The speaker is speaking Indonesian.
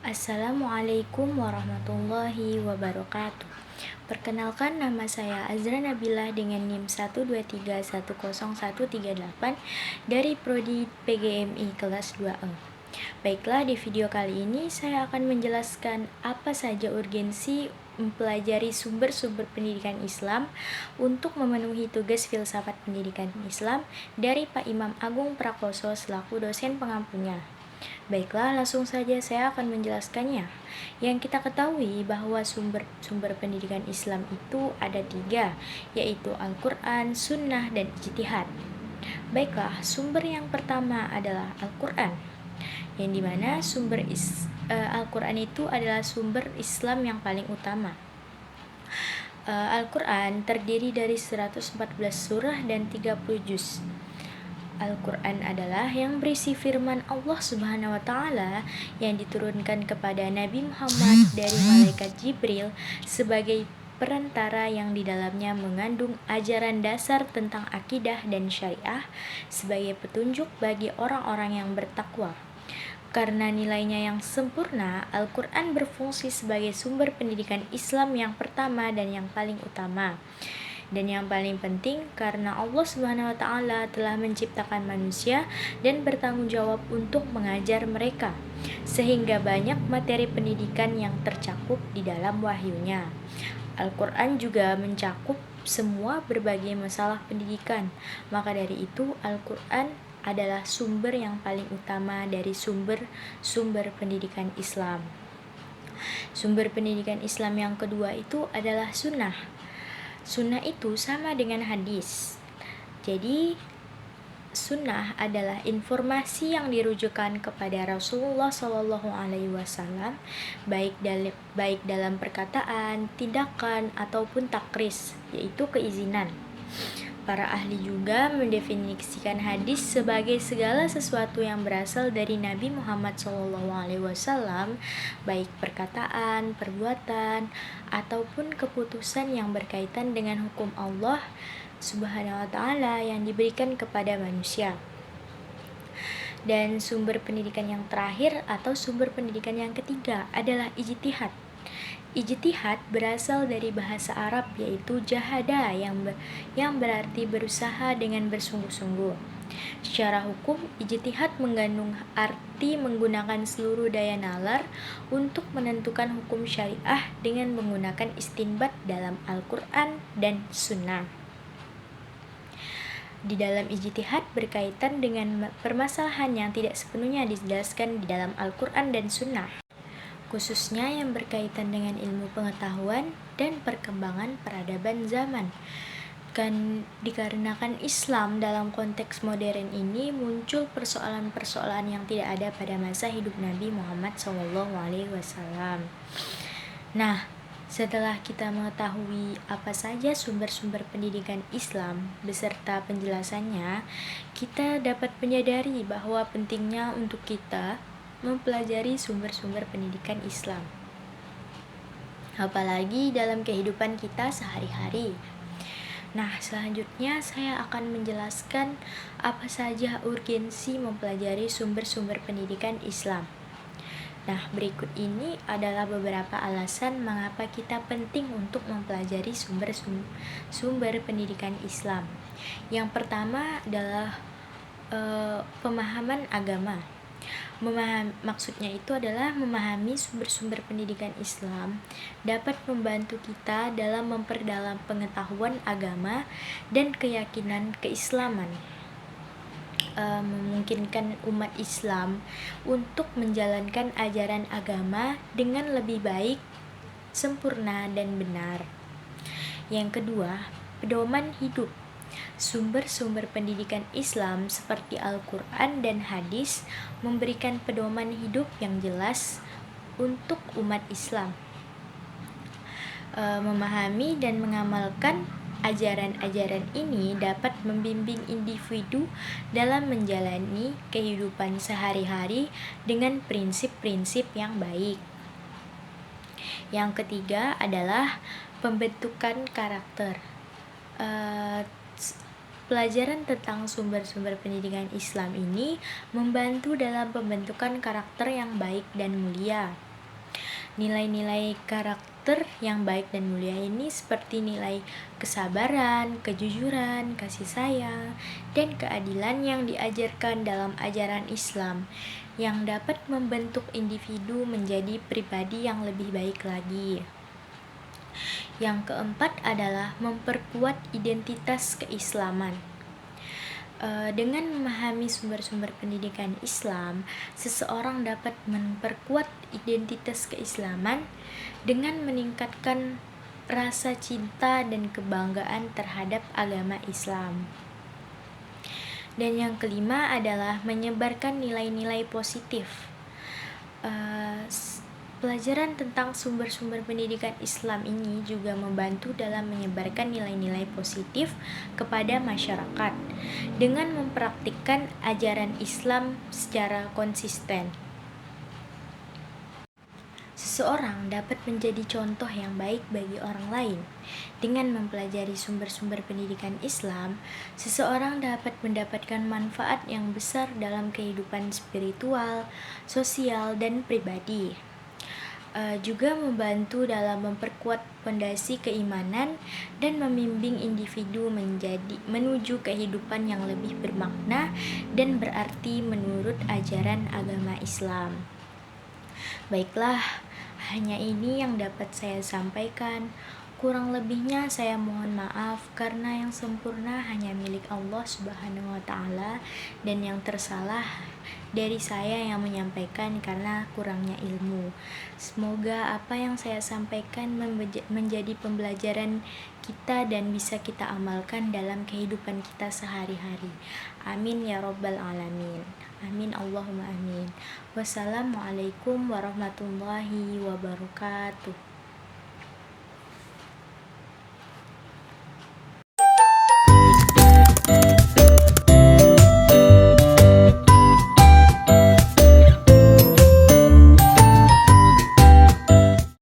Assalamualaikum warahmatullahi wabarakatuh. Perkenalkan, nama saya Azra Nabilah dengan NIM 123101138 dari Prodi PGMI kelas 2E. Baiklah, di video kali ini saya akan menjelaskan apa saja urgensi mempelajari sumber-sumber pendidikan Islam untuk memenuhi tugas filsafat pendidikan Islam dari Pak Imam Agung Prakoso selaku dosen pengampunya. Baiklah, langsung saja saya akan menjelaskannya. Yang kita ketahui bahwa sumber pendidikan Islam itu ada 3, yaitu Al-Quran, Sunnah, dan Ijtihad. Baiklah, sumber yang pertama adalah Al-Quran, yang dimana Al-Quran itu adalah sumber Islam yang paling utama. Al-Quran terdiri dari 114 surah dan 30 juz. Al-Quran adalah yang berisi firman Allah Subhanahu wa Ta'ala yang diturunkan kepada Nabi Muhammad dari malaikat Jibril sebagai perantara yang di dalamnya mengandung ajaran dasar tentang akidah dan syariah sebagai petunjuk bagi orang-orang yang bertakwa. Karena nilainya yang sempurna, Al-Quran berfungsi sebagai sumber pendidikan Islam yang pertama dan yang paling utama. Dan yang paling penting, karena Allah Subhanahu wa Ta'ala telah menciptakan manusia dan bertanggung jawab untuk mengajar mereka, sehingga banyak materi pendidikan yang tercakup di dalam wahyunya. Al-Quran juga mencakup semua berbagai masalah pendidikan. Maka dari itu, Al-Quran adalah sumber yang paling utama dari sumber pendidikan Islam. Sumber pendidikan Islam yang kedua itu adalah sunnah. Sunnah itu sama dengan hadis. Jadi sunnah adalah informasi yang dirujukan kepada Rasulullah SAW, baik dalam perkataan, tindakan, ataupun takris, yaitu keizinan. Para ahli juga mendefinisikan hadis sebagai segala sesuatu yang berasal dari Nabi Muhammad SAW, baik perkataan, perbuatan, ataupun keputusan yang berkaitan dengan hukum Allah Subhanahu wa Ta'ala yang diberikan kepada manusia. Dan sumber pendidikan yang terakhir atau sumber pendidikan yang ketiga adalah ijtihad. Ijtihad berasal dari bahasa Arab yaitu jahada yang berarti berusaha dengan bersungguh-sungguh. Secara hukum, ijtihad mengandung arti menggunakan seluruh daya nalar untuk menentukan hukum syariah dengan menggunakan istinbat dalam Al-Quran dan Sunnah. Di dalam ijtihad berkaitan dengan permasalahan yang tidak sepenuhnya dijelaskan di dalam Al-Quran dan Sunnah, khususnya yang berkaitan dengan ilmu pengetahuan dan perkembangan peradaban zaman. Dikarenakan Islam dalam konteks modern ini muncul persoalan-persoalan yang tidak ada pada masa hidup Nabi Muhammad SAW. Nah, setelah kita mengetahui apa saja sumber-sumber pendidikan Islam beserta penjelasannya, kita dapat menyadari bahwa pentingnya untuk kita mempelajari sumber-sumber pendidikan Islam, apalagi dalam kehidupan kita sehari-hari. Nah, selanjutnya saya akan menjelaskan apa saja urgensi mempelajari sumber-sumber pendidikan Islam. Nah, berikut ini adalah beberapa alasan mengapa kita penting untuk mempelajari sumber pendidikan Islam. Yang pertama adalah pemahaman agama. Maksudnya itu adalah memahami sumber-sumber pendidikan Islam dapat membantu kita dalam memperdalam pengetahuan agama dan keyakinan keislaman, memungkinkan umat Islam untuk menjalankan ajaran agama dengan lebih baik, sempurna, dan benar. Yang kedua, pedoman hidup. Sumber-sumber pendidikan Islam seperti Al-Quran dan hadis memberikan pedoman hidup yang jelas untuk umat Islam. Memahami dan mengamalkan Ajaran-ajaran ini dapat membimbing individu dalam menjalani kehidupan sehari-hari dengan prinsip-prinsip yang baik. Yang ketiga adalah pembentukan karakter. Pelajaran tentang sumber-sumber pendidikan Islam ini membantu dalam pembentukan karakter yang baik dan mulia. Nilai-nilai karakter yang baik dan mulia ini seperti nilai kesabaran, kejujuran, kasih sayang, dan keadilan yang diajarkan dalam ajaran Islam yang dapat membentuk individu menjadi pribadi yang lebih baik lagi. Yang keempat adalah memperkuat identitas keislaman. Dengan memahami sumber-sumber pendidikan Islam, seseorang dapat memperkuat identitas keislaman dengan meningkatkan rasa cinta dan kebanggaan terhadap agama Islam. Dan yang kelima adalah menyebarkan nilai-nilai positif. Pelajaran tentang sumber-sumber pendidikan Islam ini juga membantu dalam menyebarkan nilai-nilai positif kepada masyarakat dengan mempraktikkan ajaran Islam secara konsisten. Seseorang dapat menjadi contoh yang baik bagi orang lain. Dengan mempelajari sumber-sumber pendidikan Islam, seseorang dapat mendapatkan manfaat yang besar dalam kehidupan spiritual, sosial, dan pribadi. Juga membantu dalam memperkuat fondasi keimanan dan membimbing individu menuju kehidupan yang lebih bermakna dan berarti menurut ajaran agama Islam. Baiklah, hanya ini yang dapat saya sampaikan. Kurang lebihnya saya mohon maaf karena yang sempurna hanya milik Allah Subhanahu wa taala dan yang tersalah dari saya yang menyampaikan karena kurangnya ilmu. Semoga apa yang saya sampaikan menjadi pembelajaran kita dan bisa kita amalkan dalam kehidupan kita sehari-hari. Amin ya rabbal alamin. Amin Allahumma amin. Wassalamualaikum warahmatullahi wabarakatuh.